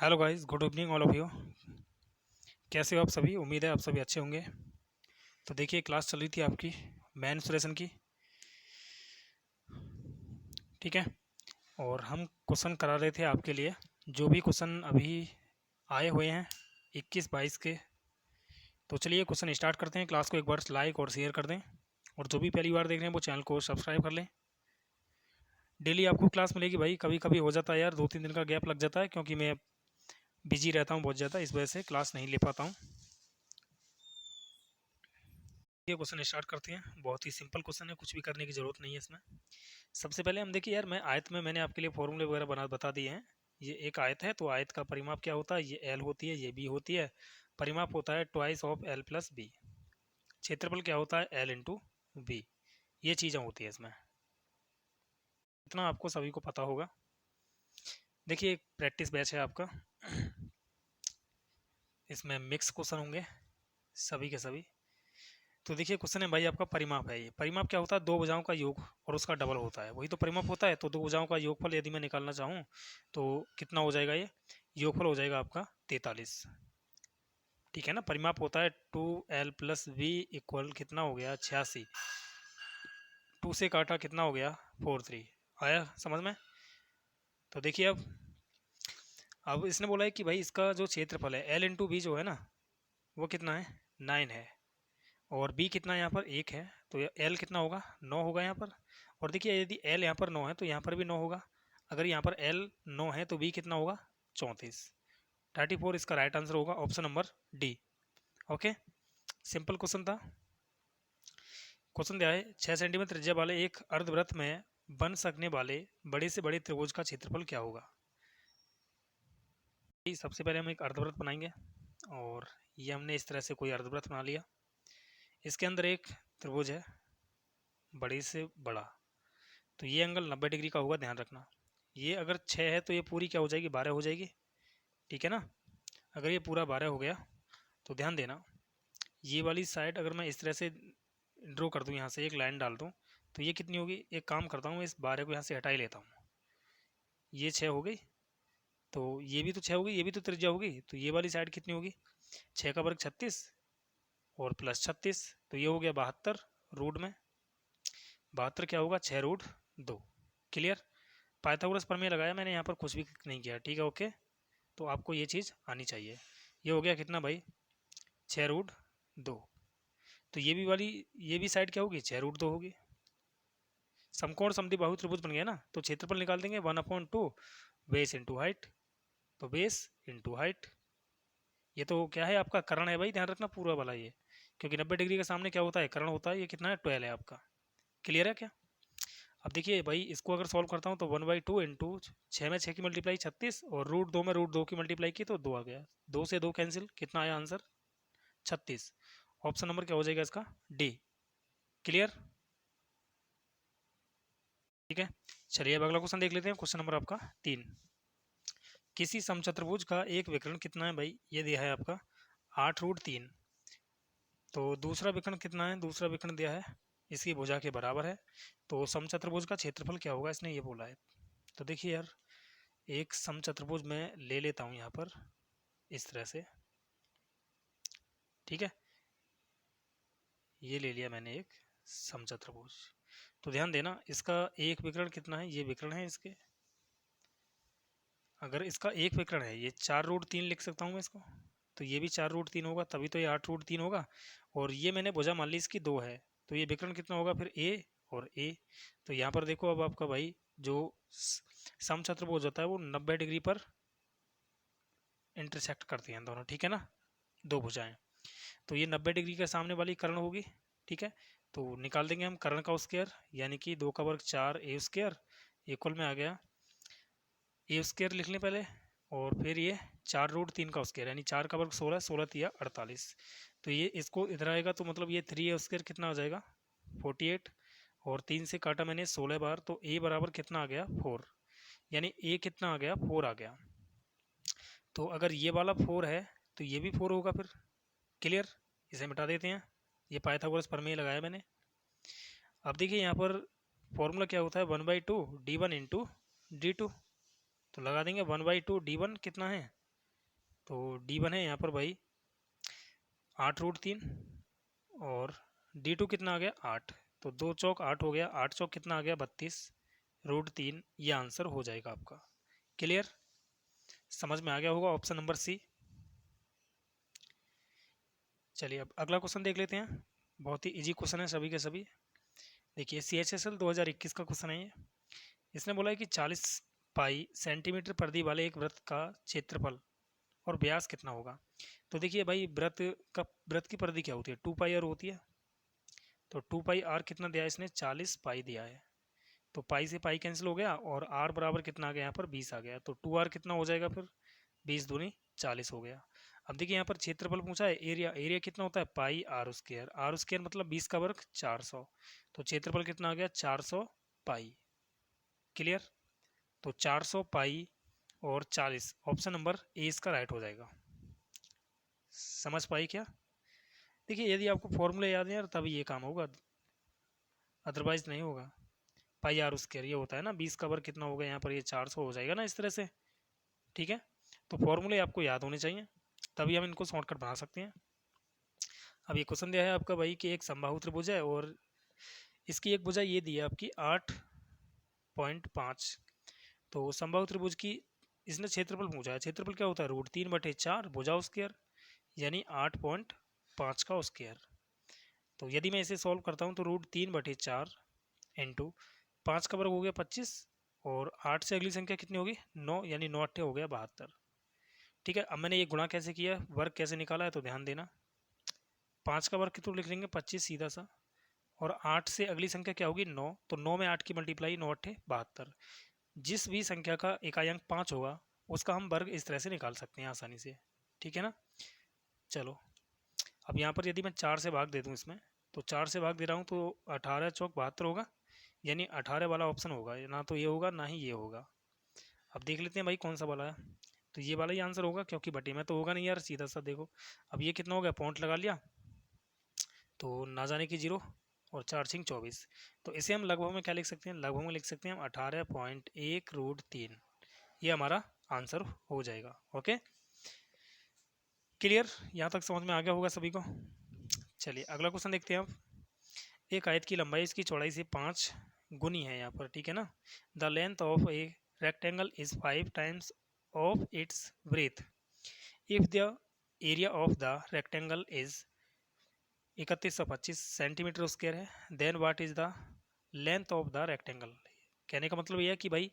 Hello guys, good evening all of you. कैसे हो आप सभी? उम्मीद है आप सभी अच्छे होंगे। तो देखिए, क्लास चल रही थी आपकी मेंस्ट्रुएशन की, ठीक है। और हम क्वेश्चन करा रहे थे आपके लिए, जो भी क्वेश्चन अभी आए हुए हैं 21-22 के। तो चलिए क्वेश्चन स्टार्ट करते हैं। क्लास को एक बार लाइक और शेयर कर दें, और जो भी पहली बार देख रहे हैं वो चैनल को सब्सक्राइब कर लें। डेली आपको क्लास मिलेगी भाई। कभी कभी हो जाता है यार, 2-3 दिन का गैप लग जाता है, क्योंकि मैं बिजी रहता हूँ बहुत ज़्यादा, इस वजह से क्लास नहीं ले पाता हूँ। ये क्वेश्चन स्टार्ट करते हैं। बहुत ही सिंपल क्वेश्चन है, कुछ भी करने की जरूरत नहीं है इसमें। सबसे पहले हम देखिए यार, मैं आयत में मैंने आपके लिए फॉर्मूले वगैरह बता दिए हैं। ये एक आयत है, तो आयत का परिमाप क्या होता है? ये एल होती है, ये बी होती है। परिमाप होता है twice of l plus b. क्षेत्रफल क्या होता है? L into b. ये चीज़ें होती है इसमें, इतना आपको सभी को पता होगा। देखिए, एक प्रैक्टिस बैच है आपका, इसमें मिक्स क्वेश्चन होंगे सभी के सभी। तो देखिए, क्वेश्चन है भाई आपका, परिमाप है। ये परिमाप क्या होता है? दो भुजाओं का योग और उसका डबल होता है, वही तो परिमाप होता है। तो दो भुजाओं का योगफल यदि मैं निकालना चाहूँ तो कितना हो जाएगा? ये योगफल हो जाएगा आपका 43, ठीक है ना। परिमाप होता है 2l प्लस वी इक्वल कितना हो गया? 86। 2 से काटा कितना हो गया? 43। आया समझ में? तो देखिए, अब इसने बोला है कि भाई इसका जो क्षेत्रफल है एल इंटू बी जो है ना, वो कितना है? 9 है। और बी कितना है यहाँ पर? 1 है। तो एल कितना होगा? 9 होगा यहाँ पर। और देखिए, यदि एल यहाँ पर 9 है तो यहाँ पर भी 9 होगा। अगर यहाँ पर एल 9 है तो बी कितना होगा? 34। 34 इसका राइट आंसर होगा, option number D. Okay, simple question था। क्वेश्चन दिया है 6 सेंटीमीटर त्रिज्या वाले एक अर्धवृत्त में बन सकने वाले बड़े से बड़े त्रिभुज का क्षेत्रफल क्या होगा? सबसे पहले हम एक अर्धवृत्त बनाएंगे, और ये हमने इस तरह से कोई अर्धवृत्त बना लिया। इसके अंदर एक त्रिभुज है, बड़े से बड़ा। तो ये एंगल 90 डिग्री का होगा, ध्यान रखना। ये अगर 6 है तो ये पूरी क्या हो जाएगी? 12 हो जाएगी, ठीक है ना। अगर ये पूरा 12 हो गया तो ध्यान देना, ये वाली साइड अगर मैं इस तरह से ड्रॉ कर दूँ, यहाँ से एक लाइन डाल दूँ, तो ये कितनी होगी? एक काम करता हूँ, इस 12 को यहाँ से हटा ही लेता हूँ। ये 6 हो गई, तो ये भी तो 6 होगी, ये भी तो त्रिज्या होगी। तो ये वाली साइड कितनी होगी? 6 का वर्ग 36 और प्लस 36, तो ये हो गया 72 रूट में। 72 क्या होगा? 6 रूट 2। क्लियर? पाइथागोरस प्रमेय लगाया मैंने, यहाँ पर कुछ भी नहीं किया, ठीक है। ओके, तो आपको ये चीज़ आनी चाहिए। ये हो गया कितना भाई? 6 रूट 2। तो ये भी वाली, ये भी साइड क्या होगी? 6 रूट 2 होगी। समकोण समद्विबाहु त्रिभुज बन गया ना। तो क्षेत्रफल निकाल देंगे 1/2 बेस इंटू हाइट। तो बेस इंटू हाइट, ये तो क्या है? आपका कर्ण है भाई, ध्यान रखना पूरा वाला ये, क्योंकि 90 डिग्री के सामने क्या होता है? कर्ण होता है। ये कितना है? 12 है आपका। क्लियर है क्या? अब देखिए भाई, इसको अगर सॉल्व करता हूँ तो 1/2 इंटू 6 में 6 की मल्टीप्लाई 36, और रूट 2 में रूट 2 की मल्टीप्लाई की तो 2 आ गया। 2 से 2 कैंसिल, कितना आया आंसर? 36। ऑप्शन नंबर क्या हो जाएगा इसका? डी। क्लियर? ठीक है, चलिए अब अगला क्वेश्चन देख लेते हैं। क्वेश्चन नंबर आपका 3। किसी समचतुर्भुज का एक विकर्ण कितना है भाई? ये दिया है आपका 8√3। तो दूसरा विकर्ण कितना है? दूसरा विकर्ण दिया है इसकी भुजा के बराबर है। तो समचतुर्भुज का क्षेत्रफल क्या होगा, इसने ये बोला है। तो देखिए यार, एक समचतुर्भुज में ले लेता हूँ यहाँ पर इस तरह से, ठीक है। ये ले लिया मैंने एक समचतुर्भुज। तो ध्यान देना, इसका एक विकर्ण कितना है? ये विकर्ण है इसके। अगर इसका एक विकर्ण है, ये 4√3 लिख सकता हूँ मैं इसको। तो ये भी 4√3 होगा, तभी तो ये 8√3 होगा। और ये मैंने भुजा मान ली इसकी 2 है, तो ये विकर्ण कितना होगा फिर? ए और ए। तो यहाँ पर देखो, अब आपका भाई जो समचतुर्भुज होता है वो 90 डिग्री पर इंटरसेक्ट करती हैं दोनों, ठीक है ना, दो भुजाएं। तो ये 90 डिग्री के सामने वाली कर्ण होगी, ठीक है। तो निकाल देंगे हम कर्ण का स्क्वायर, यानी कि 2 का वर्ग 4 ए स्क्वायर इक्वल में आ गया ए स्क्वायर लिख लें पहले, और फिर ये 4√3 का स्क्वायर, यानी 4 का वर्ग 16, 16 तिया 48। तो ये इसको इधर आएगा तो मतलब ये 3 ए स्क्वायर कितना आ जाएगा? 48। और 3 से काटा मैंने 16 बार, तो ए बराबर कितना आ गया? 4। यानी ए कितना आ गया? 4 आ गया। तो अगर ये वाला 4 है तो ये भी 4 होगा फिर। क्लियर? इसे मिटा देते हैं, ये पाइथागोरस प्रमेय लगाया मैंने। अब देखिए यहाँ पर फॉर्मूला क्या होता है? 1/2 d1 इंटू डी टू। तो लगा देंगे 1/2 d1 कितना है? तो डी बने यहाँ पर भाई 8√3 और D2 कितना आ गया 8। तो 2 चौक 8 हो गया, 8 चौक कितना आ गया 32√3। ये आंसर हो जाएगा आपका। क्लियर, समझ में आ गया होगा ऑप्शन नंबर सी। चलिए अब अगला क्वेश्चन देख लेते हैं। बहुत ही इजी क्वेश्चन है सभी के सभी। देखिए CHSL 2021 का क्वेश्चन है ये। इसने बोला है कि 40 पाई सेंटीमीटर परिधि वाले एक वृत्त का क्षेत्रफल और व्यास कितना होगा। तो देखिए भाई वृत्त की परिधि क्या होती है, 2 पाई आर होती है। तो 2 पाई आर कितना दिया है इसने, 40 पाई दिया है। तो पाई से पाई कैंसिल हो गया और आर बराबर कितना आ गया यहाँ पर 20 आ गया। तो 2r कितना हो जाएगा फिर, 20 दूनी 40 हो गया। अब देखिए यहाँ पर क्षेत्रफल पूछा है, एरिया, एरिया कितना होता है pi r square, are square मतलब 20 का वर्ग 400। तो क्षेत्रफल कितना आ गया 400 पाई। क्लियर, तो 400 पाई और 40, ऑप्शन नंबर ए इसका राइट हो जाएगा। समझ पाई क्या। देखिए यदि आपको फॉर्मूले याद है यार तभी ये काम होगा, अदरवाइज नहीं होगा। पाई आर स्क्वायर ये होता है ना, 20 का वर्ग कितना होगा यहाँ पर, ये 400 हो जाएगा ना इस तरह से। ठीक है, तो फॉर्मूले आपको याद होने चाहिए, तभी हम इनको शॉर्टकट बना सकते हैं। अब ये क्वेश्चन दिया है आपका भाई कि एक समबाहु त्रिभुज है और इसकी एक भुजा ये दी है आपकी 8.5। तो समबाहु त्रिभुज की इसने क्षेत्रफल पूछा है। क्षेत्रफल क्या होता है, √3/4 भुजा स्क्वायर यानी 8.5 का स्क्वायर। तो यदि मैं इसे सॉल्व करता हूँ तो √3/4 इंटू 5 का वर्ग हो गया 25 और 8 से अगली संख्या कितनी होगी 9, यानी 9 8 हो गया 72। ठीक है, अब मैंने ये गुणा कैसे किया, वर्ग कैसे निकाला है तो ध्यान देना। 5 का वर्ग कितना लिख लेंगे 25 सीधा सा, और 8 से अगली संख्या क्या होगी 9, तो 9 में 8 की मल्टीप्लाई 9 8 72। जिस भी संख्या का इकाई अंक 5 होगा उसका हम वर्ग इस तरह से निकाल सकते हैं आसानी से। ठीक है ना। चलो अब यहाँ पर यदि मैं 4 से भाग दे दूँ इसमें, तो 4 से भाग दे रहा हूँ तो 18 चौक 72 होगा, यानी 18 वाला ऑप्शन होगा, ना तो ये होगा ना ही ये होगा। अब देख लेते हैं भाई कौन सा वाला है, तो ये वाला ही आंसर होगा क्योंकि बटे में तो होगा नहीं यार, सीधा सा देखो। अब ये कितना हो गया, पॉइंट लगा लिया तो ना जाने की 0 और 4 6 24। तो इसे हम लगभग में क्या लिख सकते हैं, लगभग में लिख सकते हैं हम 18.1√3। ये हमारा आंसर हो जाएगा। ओके क्लियर, यहाँ तक समझ में आ गया होगा सभी को। चलिए अगला क्वेश्चन देखते हैं अब। एक आयत की लंबाई इसकी चौड़ाई से 5 गुनी है यहाँ पर, ठीक है ना। The length of a rectangle is 5 times of its breadth if the area of the rectangle is 3125 centimetre square है, then what is the length of the rectangle. कहने का मतलब यह है कि भाई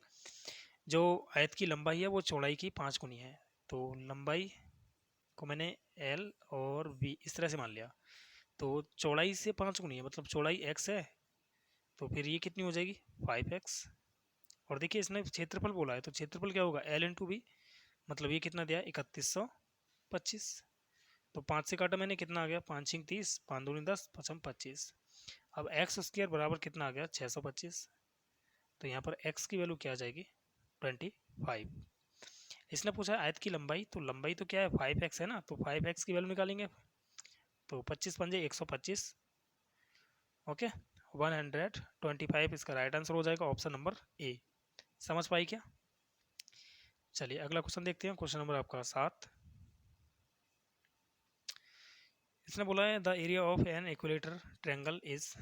जो आयत की लंबाई है वो चौड़ाई की 5 गुनी है। तो लंबाई को मैंने एल और बी इस तरह से मान लिया, तो चौड़ाई से 5 गुनी है मतलब चौड़ाई x है, तो फिर ये कितनी हो जाएगी 5x। और देखिए इसने क्षेत्रफल बोला है तो क्षेत्रफल क्या होगा L इंटू बी, मतलब ये कितना दिया 3125। तो 5 से काटा मैंने कितना आ गया 5 6 30, 5 दूनी 10, 5 25। अब एक्स स्क्वायर बराबर कितना आ गया 625। तो यहाँ पर x की वैल्यू क्या आ जाएगी 25। इसने पूछा आयत की लंबाई, तो लंबाई तो क्या है 5x है ना, तो 5x की वैल्यू निकालेंगे। तो 25 पंजे 125, ओके 125 इसका राइट आंसर हो जाएगा, ऑप्शन नंबर ए। समझ पाई क्या। चलिए अगला क्वेश्चन देखते हैं, क्वेश्चन नंबर आपका 7। इसने बोला है the area of an equilateral triangle is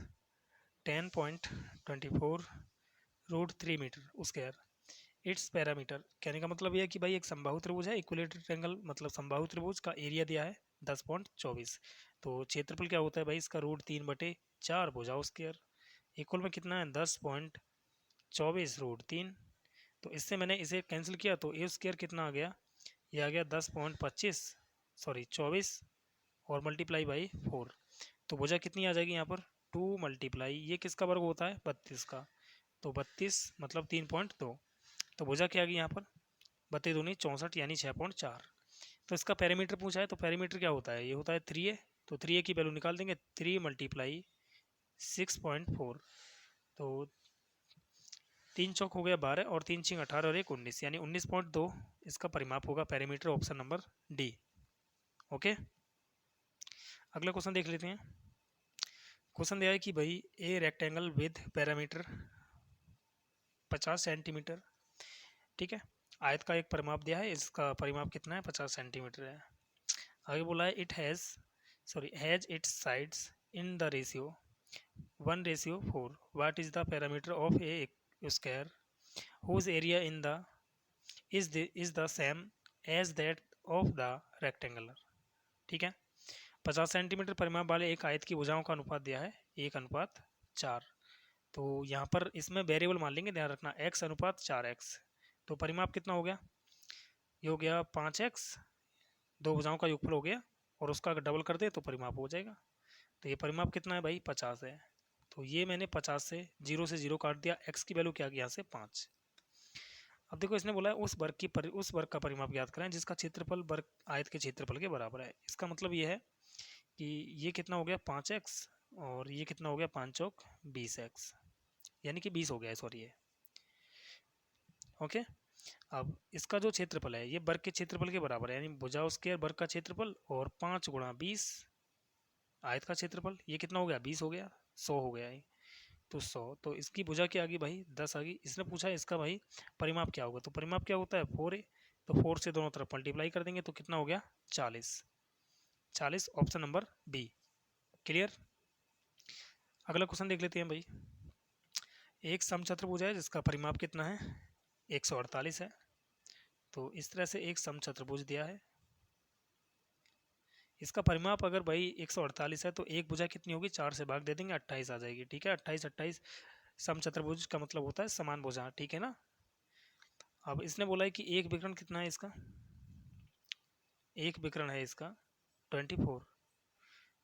10.24√3 metre square its parameter. कहने का मतलब यह है कि भाई एक समबाहु त्रिभुज है, इक्विलेटर ट्रायंगल मतलब समबाहु त्रिभुज का एरिया दिया है 10.24। तो क्षेत्रफल क्या होता है भाई इसका √3/4 भुजा स्क्वायर, इक्वल में कितना है 10.24√3। तो इससे मैंने इसे कैंसिल किया तो ए स्क्वायर कितना आ गया, ये आ गया 24 और मल्टीप्लाई बाई 4। तो भुजा कितनी आ जाएगी यहाँ पर 2 मल्टीप्लाई, ये किसका वर्ग होता है 32 का, तो 32 मतलब 3.2। तो भुजा क्या आ गई यहाँ पर 32 दूनी 64 यानी 6.4। तो इसका पैरामीटर पूछा है, तो पैरामीटर क्या होता है, ये होता है 3a। तो 3a की वैल्यू निकाल देंगे, 3 मल्टीप्लाई 6.4। तो 3 चौक हो गया 12 और 3 6 18 और 1 19, यानी 19.2 इसका परिमाप होगा, parameter option number D. Okay अगला क्वेश्चन देख लेते हैं। क्वेश्चन दिया है कि भाई a rectangle with parameter 50 centimetre, ठीक है, आयत का एक परिमाप दिया है, इसका परिमाप कितना है 50 सेंटीमीटर है। आगे बोला है it has its sides in the ratio 1:4। What is the parameter of A square whose area in the is the same as that of the rectangular। ठीक है, 50 सेंटीमीटर परिमाप वाले एक आयत की भुजाओं का अनुपात दिया है 1:4। तो यहाँ पर इसमें वेरिएबल मान लेंगे, ध्यान रखना, x/4x। तो परिमाप कितना हो गया, ये हो गया 5x, दो भुजाओं का योगफल हो गया, और उसका अगर डबल कर दे तो परिमाप हो जाएगा। तो ये परिमाप कितना है भाई 50 है। तो ये मैंने 50 से 0 काट दिया, x की वैल्यू क्या आ गई यहाँ से 5। अब देखो इसने बोला है उस वर्ग का परिमाप ज्ञात करें जिसका क्षेत्रफल वर्ग आयत के क्षेत्रफल के बराबर है। इसका मतलब ये है कि ये कितना हो गया 5x, और ये कितना हो गया 5 चौक 20x, यानी कि 20 हो गया है, सॉरी ये। ओके, अब इसका जो क्षेत्रफल है ये वर्ग के क्षेत्रफल के बराबर है, यानी भुजा स्क्वायर वर्ग का क्षेत्रफल और 5 गुणा 20 आयत का क्षेत्रफल, ये कितना हो गया 20 हो गया, 100 हो गया है। तो 100, तो इसकी भुजा क्या आ गई भाई 10 आ गई। इसने पूछा है इसका भाई परिमाप क्या होगा, तो परिमाप क्या होता है 4a। तो 4 से दोनों तरफ मल्टीप्लाई कर देंगे तो कितना हो गया 40। 40 ऑप्शन नंबर बी। क्लियर। अगला क्वेश्चन देख लेते हैं भाई। एक समचतुर्भुज है जिसका परिमाप कितना है 148 है। तो इस तरह से एक समचतुर्भुज दिया है, इसका परिमाप अगर भाई 148 है तो एक भुजा कितनी होगी 4 से भाग दे देंगे 28 आ जाएगी। ठीक है, 28 28 समचतुर्भुज का मतलब होता है समान भुजा, ठीक है ना। अब इसने बोला है कि एक विकर्ण कितना है इसका, एक विकर्ण है इसका 24।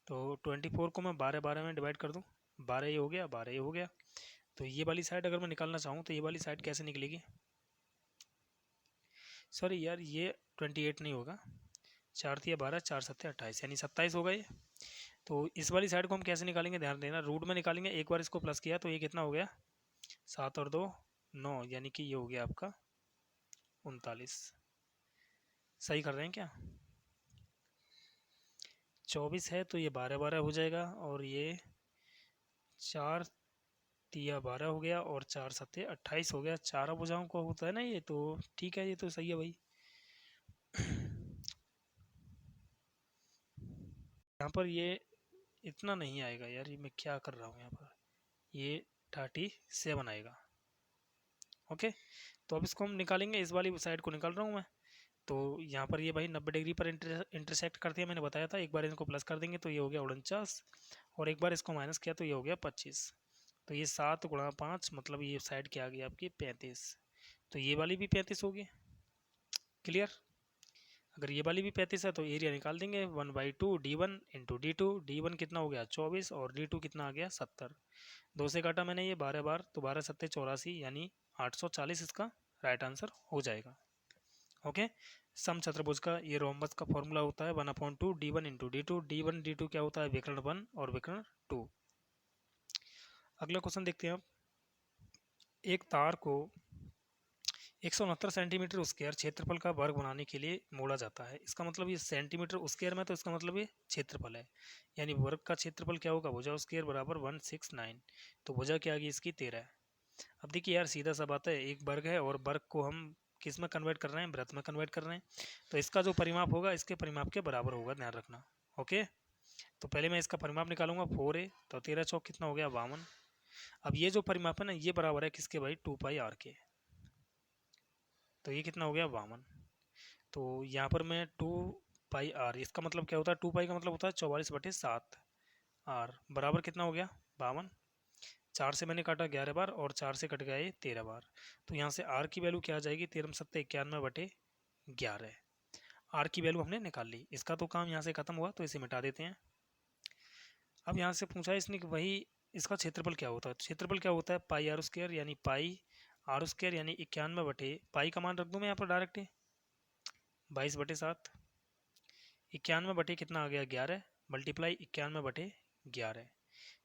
तो 24 को मैं 12 में डिवाइड कर दूं, 12 ये हो गया 12 ये हो गया। तो ये वाली साइड अगर मैं निकालना चाहूँ तो ये वाली साइड कैसे निकलेगी, सॉरी यार ये 28 नहीं होगा, 4 तिया 12 4 7 28 यानी 27 होगा ये। तो इस वाली साइड को हम कैसे निकालेंगे, ध्यान देना, रूट में निकालेंगे। एक बार इसको प्लस किया तो ये कितना हो गया 7 और 2 9, यानी कि ये हो गया आपका 39। सही कर रहे हैं क्या, 24 है तो ये 12 12 हो जाएगा, और ये 4 तिया 12 हो गया, और 4 सत्ते 28 हो गया। चारों भुजाओं को होता है ना ये, तो ठीक है, ये तो सही है भाई। यहाँ पर ये इतना नहीं आएगा यार, ये मैं क्या कर रहा हूँ यहाँ पर, ये 37 आएगा। ओके, तो अब इसको हम निकालेंगे, इस वाली साइड को निकाल रहा हूँ मैं। तो यहाँ पर ये भाई 90 डिग्री पर इंटरसेक्ट करती है, मैंने बताया था। एक बार इनको प्लस कर देंगे तो ये हो गया 49, और एक बार इसको माइनस किया तो ये हो गया 25। तो ये 7 गुणा 5 मतलब ये साइड क्या आ गई आपकी 35। तो ये वाली भी 35 होगी। क्लियर। अगर ये वाली भी 35 है तो एरिया निकाल देंगे 1/2 d1 इंटू d2 कितना हो गया 24, और d2 कितना आ गया 70। 2 से काटा मैंने ये 12 बार, तो 12 सत्ते 84 यानी 840 इसका राइट आंसर हो जाएगा। ओके, समचतुर्भुज का ये रोम्बस का फॉर्मूला होता है 1/2 d1 into d2 d1 d2 क्या होता है विकर्ण 1 और विकर्ण 2। अगला क्वेश्चन देखते हैं आप। एक तार को 169 सेंटीमीटर स्क्वायर क्षेत्रफल का वर्ग बनाने के लिए मोड़ा जाता है। इसका मतलब ये सेंटीमीटर स्क्वायर में, तो इसका मतलब ये क्षेत्रफल है, यानी वर्ग का क्षेत्रफल क्या होगा भुजा स्क्वायर बराबर 169। तो भुजा क्या आ गई इसकी 13। अब देखिए यार सीधा सा बात है, एक वर्ग है और वर्ग को हम किस में कन्वर्ट कर रहे हैं, वृत्त में कन्वर्ट कर रहे हैं। तो इसका जो परिमाप होगा इसके परिमाप के बराबर होगा, ध्यान रखना। ओके, तो पहले मैं इसका परिमाप निकालूंगा 4a, तो 13 चौक कितना हो गया 52। अब ये जो परिमाप है ना ये बराबर है किसके भाई 2πr के। तो ये कितना हो गया 52। तो यहाँ पर मैं 2πr, इसका मतलब क्या होता है 2π का मतलब होता है 44/7 r बराबर कितना हो गया 52। 4 से मैंने काटा 11 बार, और 4 से कट गया ये 13 बार। तो यहाँ से r की वैल्यू क्या आ जाएगी 13×7=91/11। r की वैल्यू हमने निकाल ली। इसका तो काम यहाँ से खत्म हुआ, तो इसे मिटा देते हैं। अब यहाँ से पूछा है इसने कि वही इसका क्षेत्रफल क्या होता है। क्षेत्रफल क्या होता है πr², यानी πr² यानी 91 पाई का मान रख दूँ मैं यहाँ पर डायरेक्ट 22/7। 91 कितना आ गया 11 मल्टीप्लाई 91/11।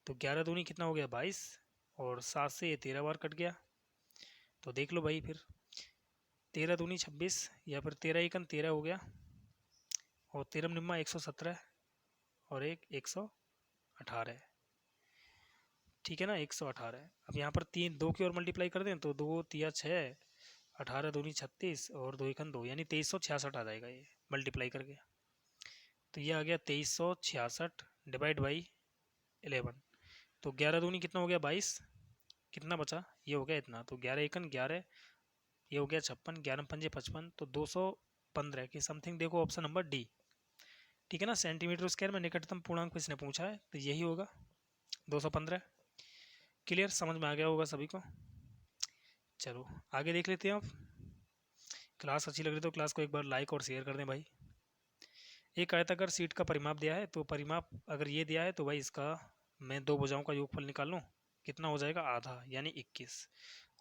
तो 11 दूनी कितना हो गया 22, और 7 से ये 13 बार कट गया। तो देख लो भाई फिर 13 दूनी 26, या फिर 13 एकन 13 हो गया, और 13 निम्मा 117, और एक 118। ठीक है ना 118। अब यहाँ पर 3 2 की ओर मल्टीप्लाई कर दें तो 2 तिया 6, 18 दूनी 36 और 2 एकन 2, यानी 2366 आ जाएगा ये मल्टीप्लाई करके। तो ये आ गया 2366 डिवाइड बाई 11। तो 11 दूनी कितना हो गया 22, कितना बचा ये हो गया इतना, तो 11 एकन 11, ये हो गया 56, 11 पंजे 55, तो 215 के समथिंग। देखो ऑप्शन नंबर डी, ठीक है ना, सेंटीमीटर स्क्वायर में निकटतम पूर्णांक किसने पूछा है, तो यही होगा 215। क्लियर, समझ में आ गया होगा सभी को। चलो आगे देख लेते हैं आप। क्लास अच्छी लग रही तो क्लास को एक बार लाइक और शेयर कर दें भाई। एक आयताकार सीट का परिमाप दिया है, तो परिमाप अगर ये दिया है तो भाई इसका मैं दो भुजाओं का योगफल निकाल लूँ, कितना हो जाएगा आधा यानी 21,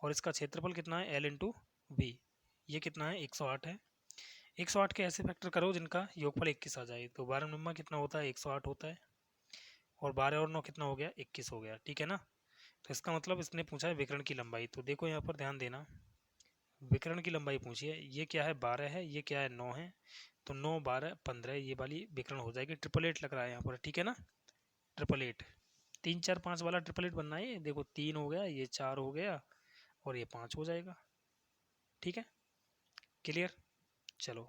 और इसका क्षेत्रफल कितना है L इंटू बी, ये कितना है 108 है। 108 के ऐसे फैक्टर करो जिनका योगफल 21 आ जाए, तो 12 नंबर कितना होता है 108 होता है, और 12 और 9 कितना हो गया 21 हो गया, ठीक है ना। तो इसका मतलब इसने पूछा है विकर्ण की लंबाई, तो देखो यहाँ पर ध्यान देना, विकर्ण की लंबाई पूछी है, ये क्या है 12 है, ये क्या है 9 है, तो 9 12 15 ये वाली विकर्ण हो जाएगी। ट्रिपल एट लग रहा है यहाँ पर, ठीक है ना, ट्रिपल एट, 3 4 5 वाला ट्रिपल एट बनना है। देखो 3 हो गया, ये 4 हो गया, और ये 5 हो जाएगा, ठीक है, क्लियर। चलो,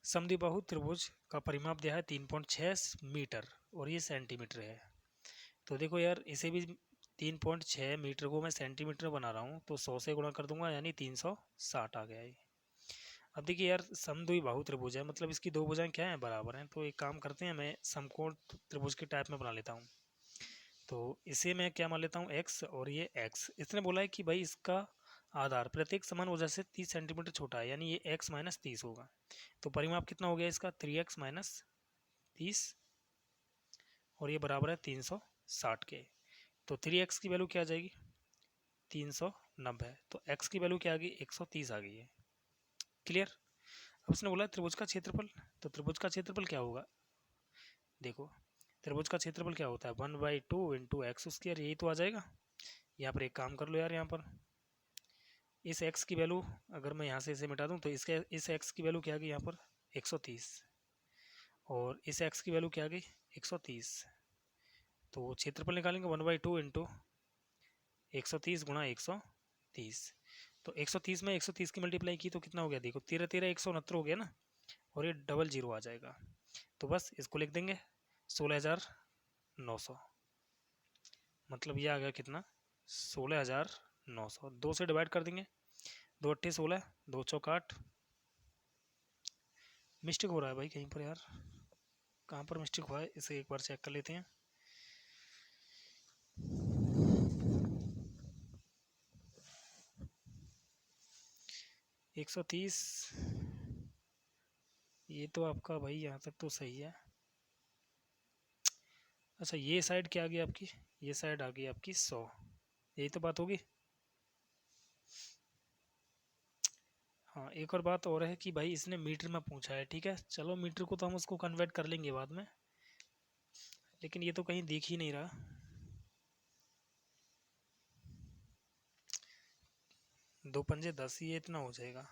समद्विबाहु त्रिभुज का परिमाप दिया है 3.6 मीटर, और ये सेंटीमीटर है। तो देखो यार, इसे भी 3.6 मीटर को मैं सेंटीमीटर बना रहा हूँ, तो 100 से गुणा कर दूंगा यानी 360 आ गया ये। अब देखिए यार, समद्विबाहु त्रिभुज है, मतलब इसकी दो भुजाएं क्या है बराबर हैं, तो एक काम करते हैं, मैं समकोण त्रिभुज के टाइप में बना लेता हूँ। तो इसे मैं क्या मान लेता हूँ x, और ये x। इसने बोला है कि भाई इसका आधार प्रत्येक समान वजह से 30 सेंटीमीटर छोटा है, यानी ये x माइनस 30 होगा। तो परिमाप कितना हो गया इसका 3x माइनस 30, और ये बराबर है 360 के। तो 3x की वैल्यू क्या आ जाएगी 390, तो x की वैल्यू क्या आ गई 130 आ गई है, क्लियर। अब उसने बोला त्रिभुज का क्षेत्रफल, तो त्रिभुज का क्षेत्रफल क्या होगा, देखो त्रिभुज का क्षेत्रफल क्या होता है 1/2 इंटू एक्स स्क्वायर, यही तो आ जाएगा। यहाँ पर एक काम कर लो यार, यहाँ पर इस x की वैल्यू अगर मैं यहाँ से इसे मिटा दूँ, तो इसके इस x की वैल्यू क्या आ गई यहाँ पर 130, और इस x की वैल्यू क्या आ गई 130। तो क्षेत्रफल निकालेंगे 1/2 इंटू 130 गुणा 130, तो 130 में 130 की मल्टीप्लाई की तो कितना हो गया, देखो 13 13 169 हो गया ना, और ये डबल जीरो आ जाएगा, तो बस इसको लिख देंगे 16,900, मतलब ये आ गया कितना 16,900। 2 से डिवाइड कर देंगे, 2 8 16, 2 चौक 8। मिस्टेक हो रहा है भाई कहीं पर यार, कहाँ पर मिस्टेक हुआ है इसे एक बार चेक कर लेते हैं। एक 130, ये तो आपका भाई यहाँ तक तो सही है। अच्छा ये साइड क्या आ गई आपकी, ये साइड आ गई आपकी 100, यही तो बात होगी। हाँ एक और बात और है कि भाई इसने मीटर में पूछा है, ठीक है, चलो मीटर को तो हम उसको कन्वर्ट कर लेंगे बाद में, लेकिन ये तो कहीं दिख ही नहीं रहा। दो पंजे 10, ये इतना हो जाएगा,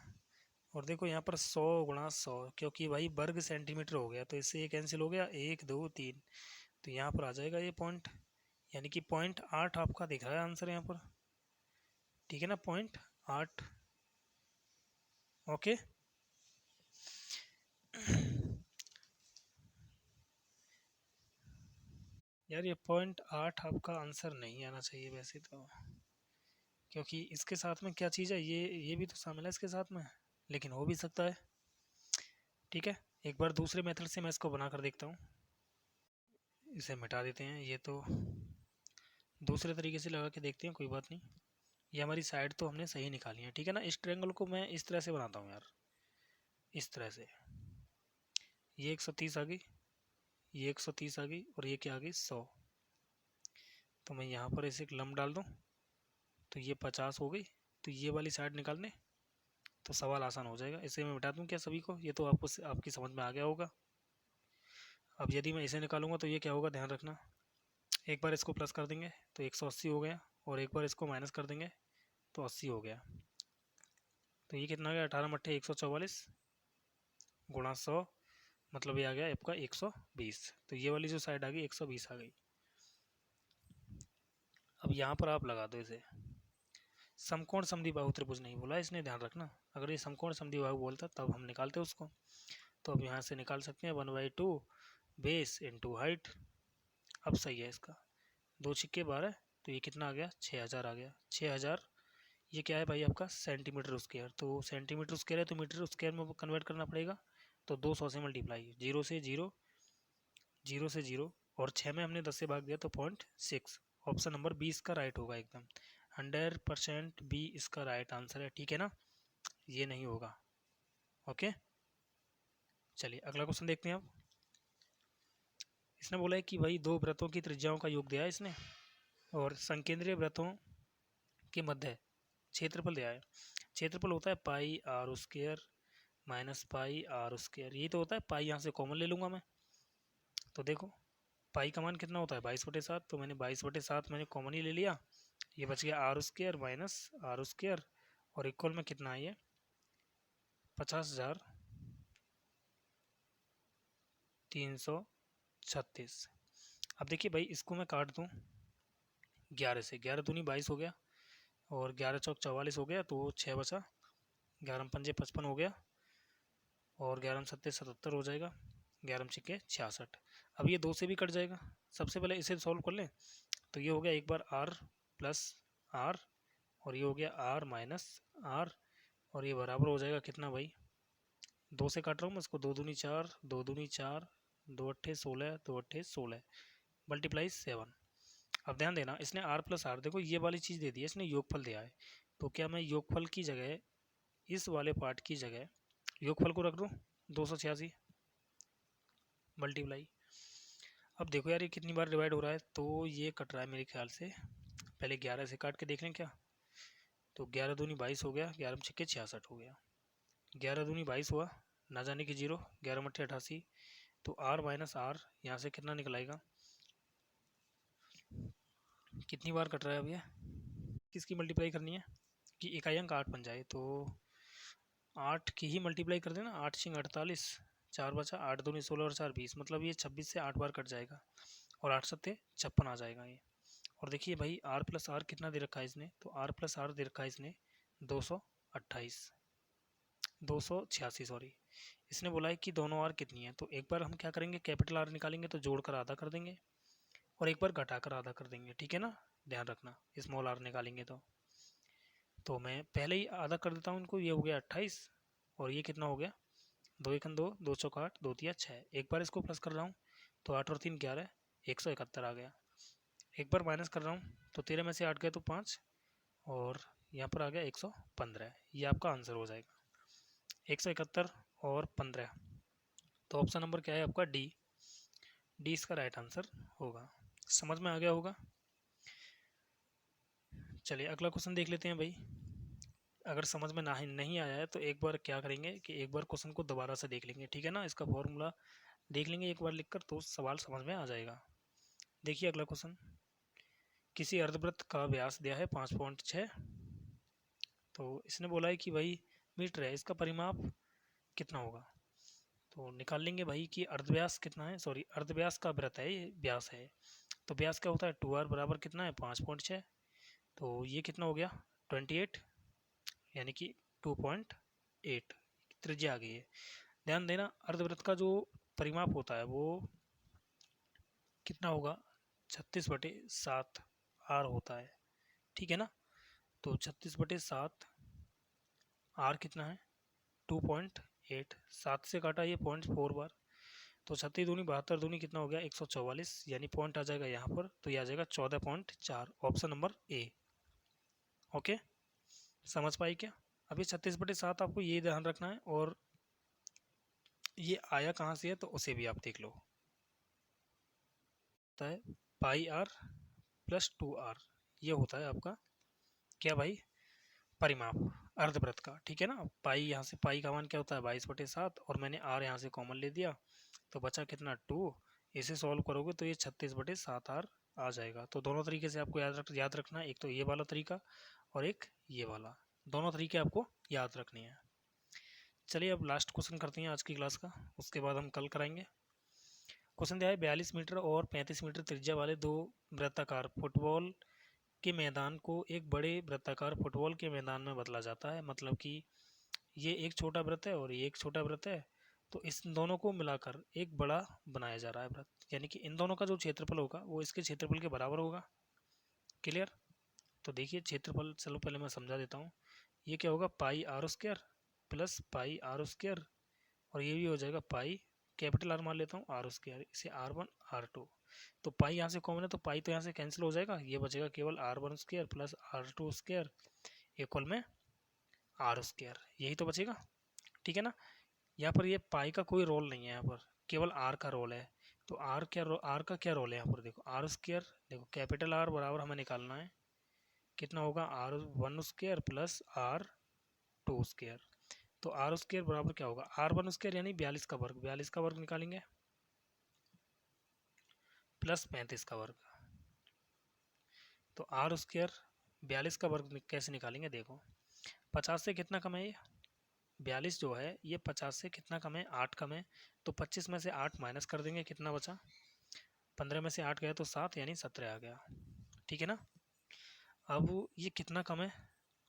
और देखो यहाँ पर 100 गुणा 100, क्योंकि भाई वर्ग सेंटीमीटर हो गया, तो इससे ये कैंसिल हो गया 1 2 3, तो यहाँ पर आ जाएगा ये पॉइंट, यानी कि 0.8 आपका दिख रहा है आंसर यहाँ पर, ठीक है ना 0.8, ओके। यार ये 0.8 आपका आंसर नहीं आना चाहिए वैसे तो, क्योंकि इसके साथ में क्या चीज़ है, ये भी तो शामिल है इसके साथ में, लेकिन हो भी सकता है, ठीक है। एक बार दूसरे मेथड से मैं इसको बना कर देखता हूँ, इसे मिटा देते हैं, ये तो दूसरे तरीके से लगा के देखते हैं, कोई बात नहीं। ये हमारी साइड तो हमने सही निकाली है, ठीक है ना। इस ट्रायंगल को मैं इस तरह से बनाता हूँ यार, इस तरह से, ये 130 आ गई, ये 130 आ गई, और ये क्या आ गई 100, तो मैं यहाँ पर इसे एक लंब डाल दूँ, तो ये 50 हो गई, तो ये वाली साइड निकालने तो सवाल आसान हो जाएगा। इसे मैं मिटा दूँ क्या सभी को, ये तो आपको आपकी समझ में आ गया होगा। अब यदि मैं इसे निकालूंगा तो ये क्या होगा ध्यान रखना, एक बार इसको प्लस कर देंगे तो 180 हो गया, और एक बार इसको माइनस कर देंगे तो 80 हो गया, तो ये कितना आ गया 18 मट्ठे 144 गुणा 100, मतलब ये आ गया आपका 120, तो ये वाली जो साइड आ गई 120 आ गई। अब यहाँ पर आप लगा दो इसे, समकोण समद्विबाहु त्रिभुज नहीं बोला इसने, ध्यान रखना। अगर ये समकोण समद्विबाहु बोलता तब हम निकालते उसको। तो अब यहाँ से निकाल सकते हैं 1/2 बेस इंटू हाइट। अब सही है इसका, 2 छिक्के 12, तो ये कितना आ गया 6000 आ गया। 6000 ये क्या है भाई आपका सेंटीमीटर स्क्वायर, तो सेंटीमीटर स्क्वायर है तो मीटर स्क्वायर में कन्वर्ट करना पड़ेगा। तो 200 से मल्टीप्लाई, 0 से 0, 0 से 0, और 6 में हमने 10 से भाग दिया तो 0.6। ऑप्शन नंबर बी इसका राइट होगा एकदम, 100% बी इसका राइट आंसर है, ठीक है ना, ये नहीं होगा। ओके, चलिए अगला क्वेश्चन देखते हैं अब। इसने बोला है कि भाई दो वृत्तों की त्रिज्याओं का योग दिया है इसने, और संकेंद्रीय वृत्तों के मध्य क्षेत्रफल दिया है। क्षेत्रफल होता है pi r square minus pi r square, यही तो होता है। पाई यहाँ से कॉमन ले लूँगा मैं, तो देखो पाई का मान कितना होता है 22/7, तो मैंने 22/7 मैंने कॉमन ही ले लिया। ये बच गया r square minus r square, और इक्वल में कितना है ये 50,336। अब देखिए भाई इसको मैं काट दूँ 11 से, 11 दूनी 22 हो गया, और 11 चौक 44 हो गया, तो 6 बचा, 11 पंजे 55 हो गया, और 11 सत्ते 77 हो जाएगा, 11 छिक्के 66। अब ये 2 से भी कट जाएगा। सबसे पहले इसे सॉल्व कर लें, तो ये हो गया एक बार आर प्लस आर, और ये हो गया आर माइनस आर, और ये बराबर हो जाएगा कितना भाई, 2 से काट रहा हूँ मैं इसको, 2 दूनी 4, 2 दूनी 4, 2 अट्ठे 16, 2 अट्ठे 16, मल्टीप्लाई 7। अब ध्यान देना, इसने आर प्लस आर, देखो ये वाली चीज़ दे दी है इसने, योगफल दिया है, तो क्या मैं योगफल की जगह, इस वाले पार्ट की जगह योगफल को रख दूँ 286 मल्टीप्लाई। अब देखो यार ये कितनी बार डिवाइड हो रहा है, तो ये कट रहा है मेरे ख्याल से, पहले 11 से काट के देख लें क्या, तो 11 दूनी 22 हो गया, 11 छिक्के 66 हो गया, 11 दूनी 22 हुआ, ना जाने की 0, 11 मट्ठे 88, तो आर माइनस आर यहाँ से कितना निकल आएगा, कितनी बार कट रहा है अब ये, किसकी मल्टीप्लाई करनी है कि इकाई अंक 8 बन जाए, तो 8 की ही मल्टीप्लाई कर देना, 8 छिंग 48, 4 बचा, 8 दूनी 16 और 4 20, मतलब ये 26 से 8 बार कट जाएगा, और 8 सत्ते 56 आ जाएगा ये। और देखिए भाई आर प्लस आर कितना दे रखा है इसने, तो आर प्लस आर दे रखा है इसने 228, 286 सॉरी। इसने बोला है कि दोनों आर कितनी है, तो एक बार हम क्या करेंगे कैपिटल आर निकालेंगे तो जोड़कर आधा कर देंगे, और एक बार घटाकर आधा कर देंगे, ठीक है ना, ध्यान रखना स्मॉल आर निकालेंगे तो मैं पहले ही आधा कर देता हूँ इनको, ये हो गया 28, और ये कितना हो गया 2 एकन 2, 2 चौक 8, 2 तिया 6, एक बार इसको प्लस कर रहा हूँ तो 8 और 3 11, 171 आ गया। एक बार माइनस कर रहा हूँ तो 13 में से 8 गए तो 5, और यहाँ पर आ गया 115, ये आपका आंसर हो जाएगा 171 और 15, तो ऑप्शन नंबर क्या है आपका डी, डी इसका राइट आंसर होगा। समझ में आ गया होगा। चलिए अगला क्वेश्चन देख लेते हैं भाई। अगर समझ में नहीं आया है तो एक बार क्या करेंगे कि एक बार क्वेश्चन को दोबारा से देख लेंगे, ठीक है ना, इसका फॉर्मूला देख लेंगे एक बार लिखकर, तो सवाल समझ में आ जाएगा। देखिए अगला क्वेश्चन, किसी अर्धवृत्त का व्यास दिया है 5.6, तो इसने बोला है कि भाई मीटर है, इसका परिमाप कितना होगा, तो निकाल लेंगे भाई कि अर्धव्यास कितना है, सॉरी अर्धव्यास का वृत्त है ये, व्यास है, तो व्यास क्या होता है 2r बराबर कितना है 5.6, तो ये कितना हो गया 28, यानी कि 2.8 त्रिज्या आ गई है। ध्यान देना अर्धवृत्त का जो परिमाप होता है वो कितना होगा 36/7 आर होता है, ठीक है ना, तो 36/7 आर कितना है 2.8, 7 से काटा ये 0.4 बार, तो 36 दूनी 72 दूनी कितना हो गया 144, यानी पॉइंट आ जाएगा यहाँ पर, तो ये आ जाएगा 14.4, ऑप्शन नंबर ए। ओके, समझ पाई क्या। अभी 36/7 आपको ये ध्यान रखना है, और ये आया कहाँ से है तो उसे भी आप देख लो, होता है पाई आर प्लस 2r, ये होता है आपका क्या भाई परिमाप अर्धवृत्त का, ठीक है ना। पाई यहाँ से पाई का मान क्या होता है 22/7, और मैंने आर यहाँ से कॉमन ले दिया तो बचा कितना 2, इसे सॉल्व करोगे तो ये 36/7 आर आ जाएगा। तो दोनों तरीके से आपको याद रखना है, एक तो ये वाला तरीका और एक ये वाला, दोनों तरीके आपको याद रखने हैं। चलिए अब लास्ट क्वेश्चन करते हैं आज की क्लास का, उसके बाद हम कल कराएंगे। क्वेश्चन दिया है 42 मीटर और 35 मीटर त्रिज्या वाले दो वृत्ताकार फुटबॉल के मैदान को एक बड़े वृत्ताकार फुटबॉल के मैदान में बदला जाता है। मतलब कि ये एक छोटा वृत्त है और ये एक छोटा वृत्त है, तो इस दोनों को मिलाकर एक बड़ा बनाया जा रहा है वृत्त, यानी कि इन दोनों का जो क्षेत्रफल होगा वो इसके क्षेत्रफल के बराबर होगा। क्लियर? तो देखिए क्षेत्रफल, चलो पहले मैं समझा देता हूँ। ये क्या होगा, pi r square plus pi r square, और ये भी हो जाएगा पाई, कैपिटल आर मान लेता हूँ, आर स्क्वायर, इसे R1 R2। तो पाई यहाँ से कॉमन है तो पाई तो यहाँ से कैंसिल हो जाएगा, ये बचेगा केवल R1 square plus R2 square equal में आर स्क्वायर, यही तो बचेगा। ठीक है ना? यहाँ पर ये पाई का कोई रोल नहीं है, यहाँ पर केवल आर का रोल है। तो आर का क्या रोल है यहाँ पर, देखो आर स्क्वायर, देखो कैपिटल आर बराबर हमें निकालना है कितना होगा, R1 square plus R2 square. तो आर स्क्वायर बराबर क्या होगा, R1 स्क्वायर यानी 42 का वर्ग, 42 का वर्ग निकालेंगे प्लस 35 का वर्ग। तो आर स्क्वायर 42 का वर्ग कैसे निकालेंगे, देखो 50 से कितना कम है, ये 42 जो है ये 50 से कितना कम है, 8 कम है। तो 25 में से 8 माइनस कर देंगे, कितना बचा, 15 में से 8 गया तो 7 यानी 17 आ गया। ठीक है ना? अब ये कितना कम है,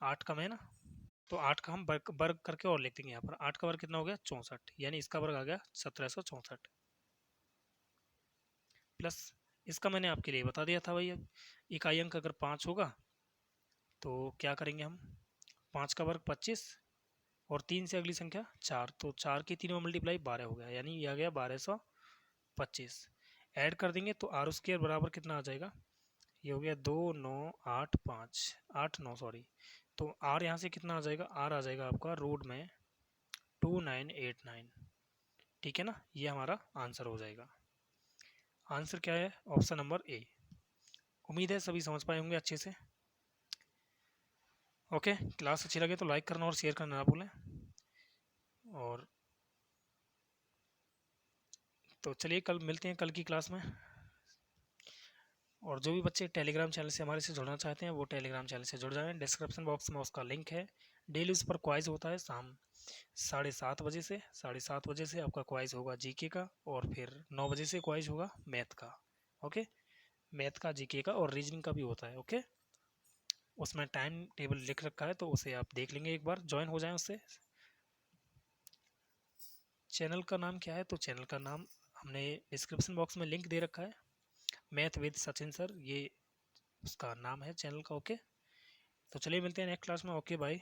8 कम है ना, तो 8 का हम वर्ग करके और लिख देंगे यहाँ पर। 8 का वर्ग कितना हो गया, 64, यानी इसका वर्ग आ गया 1764 प्लस इसका मैंने आपके लिए बता दिया था भाई। अब इकाई अंक अगर 5 होगा तो क्या करेंगे हम, 5 का वर्ग 25 और 3 से अगली संख्या 4, तो 4 की 3 में मल्टीप्लाई 12 हो गया, यानी ये आ गया 1225। ऐड कर देंगे तो आर स्क्वायर बराबर कितना आ जाएगा, ये हो गया 2985, 89 सॉरी। तो आर यहाँ से कितना आ जाएगा, आर आ जाएगा आपका रूट में 2989। ठीक है ना? ये हमारा आंसर हो जाएगा। आंसर क्या है, ऑप्शन नंबर ए। उम्मीद है सभी समझ पाए होंगे अच्छे से। ओके, क्लास अच्छी लगे तो लाइक करना और शेयर करना ना भूलें। और तो चलिए कल मिलते हैं, कल की क्लास में। और जो भी बच्चे टेलीग्राम चैनल से हमारे से जुड़ना चाहते हैं वो टेलीग्राम चैनल से जुड़ जाएं, डिस्क्रिप्शन बॉक्स में उसका लिंक है। डेली उस पर क्वाइज होता है शाम 7:30 बजे से, 7:30 बजे से आपका क्वाइज होगा जीके का, और फिर 9 बजे से क्वाइज होगा मैथ का। ओके, मैथ का, जीके का और रीजनिंग का भी होता है। ओके, उसमें टाइम टेबल लिख रखा है तो उसे आप देख लेंगे, एक बार ज्वाइन हो जाएं उससे। चैनल का नाम क्या है, तो चैनल का नाम हमने डिस्क्रिप्शन बॉक्स में लिंक दे रखा है, मैथ विद सचिन सर, ये उसका नाम है चैनल का। ओके, तो चलिए मिलते हैं नेक्स्ट क्लास में। Okay bye.